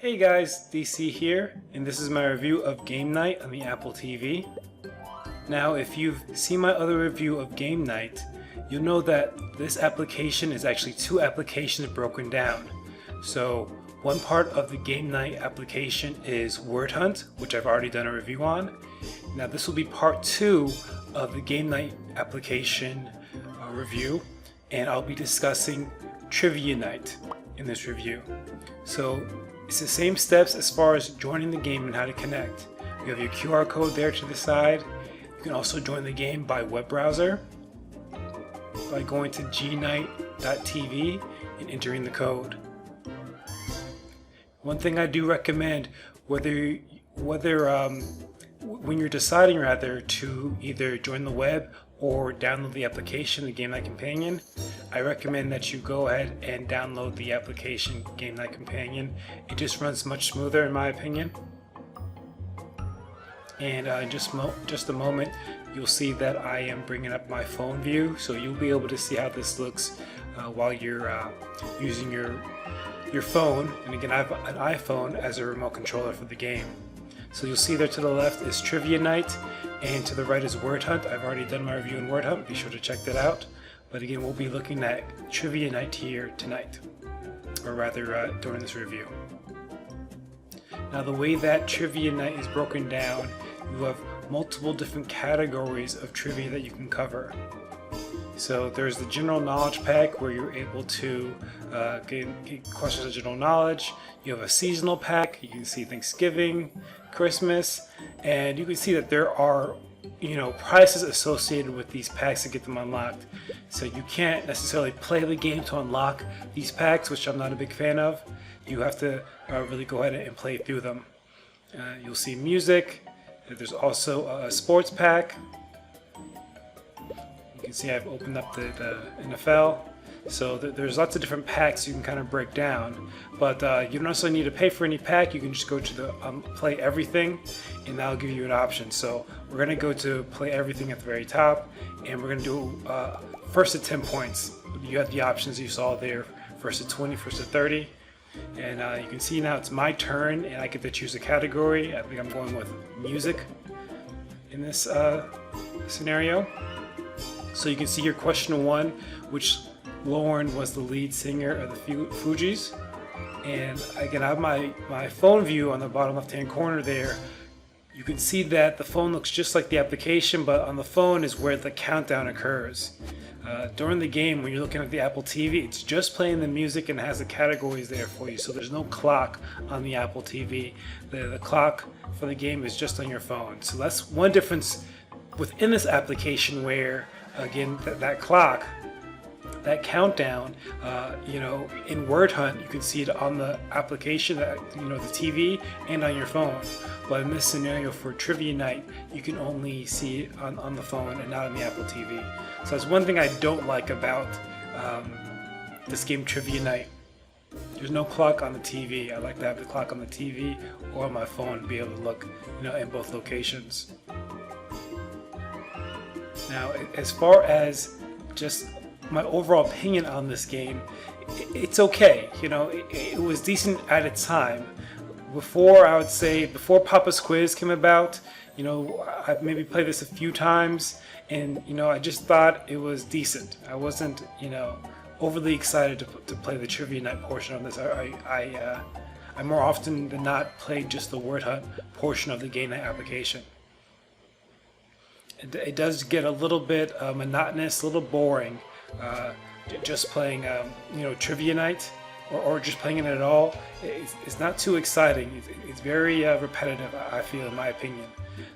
Hey guys, DC here, and this is my review of Game Night on the Apple TV. Now, if you've seen my other review of Game Night, you'll know that this application is actually two applications broken down. So, one part of the Game Night application is Word Hunt, which I've already done a review on. Now, this will be part 2 of the Game Night application review, and I'll be discussing Trivia Night in this review. So, it's the same steps as far as joining the game and how to connect. You have your QR code there to the side. You can also join the game by web browser by going to gnight.tv and entering the code. One thing I do recommend, when you're deciding to either join the web or download the application, the Game Night Companion, I recommend that you go ahead and download the application Game Night Companion. It just runs much smoother in my opinion. And in just a moment, you'll see that I am bringing up my phone view, so you'll be able to see how this looks while you're using your phone. And again, I have an iPhone as a remote controller for the game. So you'll see there to the left is Trivia Night, and to the right is Word Hunt. I've already done my review in Word Hunt, be sure to check that out. But again, we'll be looking at Trivia Night here tonight, or rather during this review. Now, the way that Trivia Night is broken down, you have multiple different categories of trivia that you can cover. So there's the general knowledge pack where you're able to get questions of general knowledge. You have a seasonal pack. You can see Thanksgiving, Christmas, and you can see that there are prices associated with these packs to get them unlocked. So you can't necessarily play the game to unlock these packs, which I'm not a big fan of. You have to really go ahead and play through them. You'll see music. There's also a sports pack. You can see I've opened up the NFL. So there's lots of different packs you can kind of break down, but you don't necessarily need to pay for any pack. You can just go to the play everything, and that'll give you an option. So we're going to go to play everything at the very top, and we're going to do first to 10 points. You have the options you saw there, first to 20, first to 30. And you can see now it's my turn, and I get to choose a category. I think I'm going with music in this scenario. So you can see here question 1, which Lauren was the lead singer of the Fugees. And again, I have my phone view on the bottom left hand corner there. You can see that the phone looks just like the application, but on the phone is where the countdown occurs. During the game, when you're looking at the Apple TV, it's just playing the music and has the categories there for you, so there's no clock on the Apple TV. The clock for the game is just on your phone. So that's one difference within this application where, again, that clock, that countdown, in Word Hunt, you can see it on the application, the TV, and on your phone. But in this scenario for Trivia Night, you can only see it on the phone and not on the Apple TV. So that's one thing I don't like about this game, Trivia Night. There's no clock on the TV. I like to have the clock on the TV or on my phone to be able to look, in both locations. Now, as far as just my overall opinion on this game, it's okay. It was decent at its time. Before Papa's Quiz came about, I've maybe played this a few times, and I just thought it was decent. I wasn't, overly excited to play the Trivia Night portion of this. I more often than not played just the Word Hunt portion of the Game Night application. It does get a little bit monotonous, a little boring, just playing, Trivia Night, or just playing it at all. It's not too exciting. It's very repetitive, I feel, in my opinion.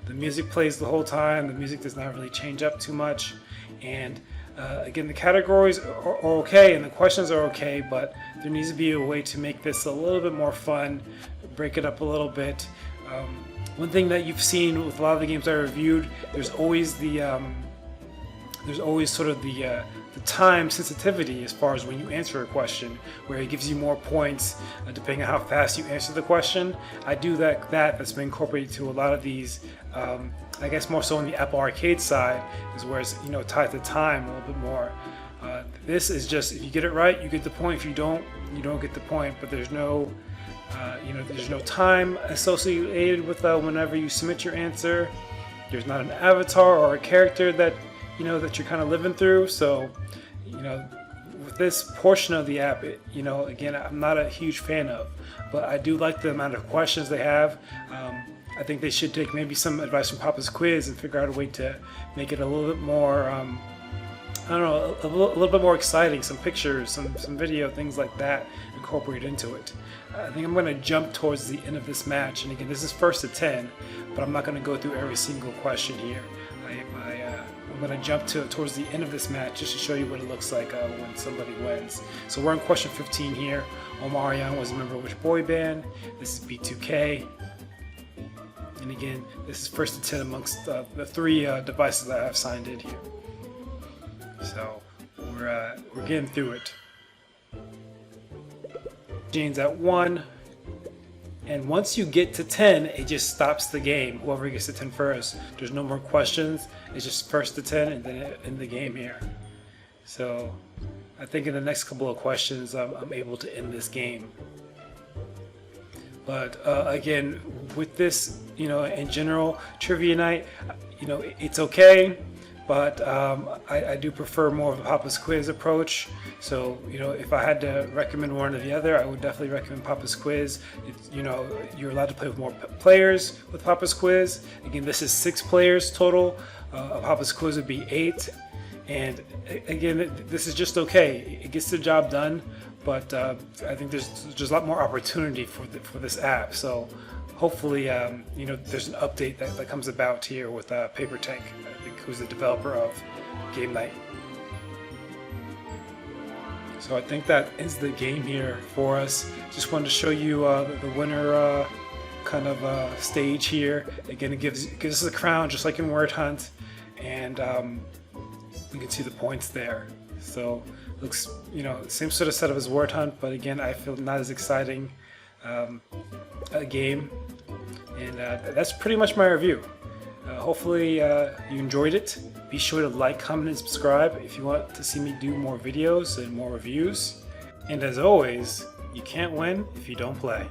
The music plays the whole time. The music does not really change up too much. And again, the categories are okay and the questions are okay, but there needs to be a way to make this a little bit more fun, break it up a little bit. One thing that you've seen with a lot of the games I reviewed, there's always sort of the time sensitivity as far as when you answer a question, where it gives you more points depending on how fast you answer the question. I do that's been incorporated to a lot of these. I guess more so on the Apple Arcade side, is where it's tied to time a little bit more. This is just, if you get it right, you get the point. If you don't, you don't get the point. But there's no, there's no time associated with whenever you submit your answer. There's not an avatar or a character that that you're kind of living through. So, with this portion of the app, again, I'm not a huge fan of, but I do like the amount of questions they have. I think they should take maybe some advice from Papa's Quiz and figure out a way to make it a little bit more, I don't know, a little bit more exciting. Some pictures, some video, things like that incorporated into it. I think I'm going to jump towards the end of this match, and again, this is first to 10, but I'm not going to go through every single question here. I'm going to jump towards the end of this match just to show you what it looks like when somebody wins. So we're on question 15 here. Omarion was a member of which boy band? This is B2K. And again, this is first to 10 amongst the 3 devices that I've signed in here. So we're getting through it. Jane's at 1. And once you get to 10, it just stops the game. Whoever gets to 10 first. There's no more questions. It's just first to 10 and then it end the game here. So I think in the next couple of questions, I'm able to end this game. But again, with this, in general, trivia night, it's okay. But I do prefer more of a Papa's Quiz approach. So, if I had to recommend one or the other, I would definitely recommend Papa's Quiz. You're allowed to play with more players with Papa's Quiz. Again, this is 6 players total. Papa's Quiz would be 8. And again, this is just okay. It gets the job done, but I think there's a lot more opportunity for this app. So hopefully, there's an update that comes about here with Paper Tank, I think, who's the developer of Game Night. So I think that ends the game here for us. Just wanted to show you the winner kind of stage here. Again, it gives us a crown just like in Word Hunt, and you can see the points there. So looks, same sort of setup as Word Hunt, but again, I feel not as exciting a game. And that's pretty much my review. Hopefully you enjoyed it. Be sure to like, comment, and subscribe if you want to see me do more videos and more reviews. And as always, you can't win if you don't play.